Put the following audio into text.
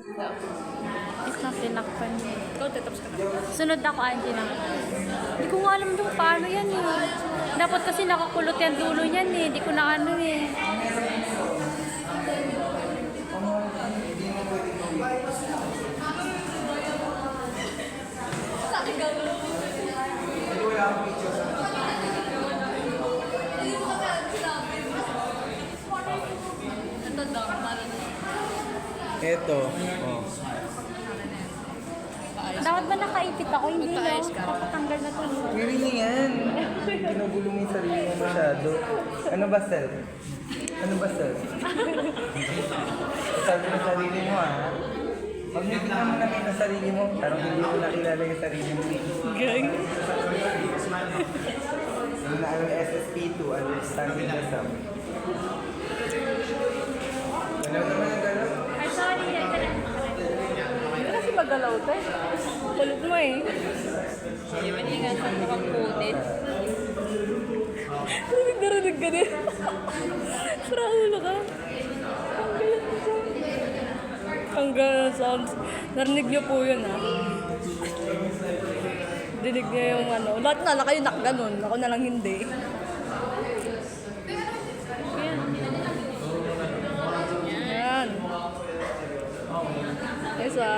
Is na tinakpan. Ikaw, tetapos ka na. Sunod ako, Angie na. Hindi ko nga alam doon paano yan eh. Dapat kasi nakakulot yan dulo niyan eh. Hindi ko na ano eh. Ito daw, malo na. Eto. Oh. Dapat ba nakaipit ako? Hindi no. Magpaayos ka. Papatanggal na to. Pwede na yan. Ginugulo mo yung sarili mo masyado. Ano ba, Sel? Ano ba, Sel? Sabi mo sarili mo, ha? Magbibigyan mo na kayo ng sarili mo. Parang hindi mo nakilala yung sarili mo. Gang. Yung na ang SSP2, understanding the sum. Ano naman ang gano'n? Ay, sorry. Hindi kasi magalaw tayo. Kulit mo eh. Hindi man ingatan mo kang coded. Narinig ka din. Sira ulo ka. Ang ganun sounds. Narinig niyo po yun ha. Dinig niya yung ano. Lahat na kayo nakaganon. Ako na lang hindi. Yan. Isa.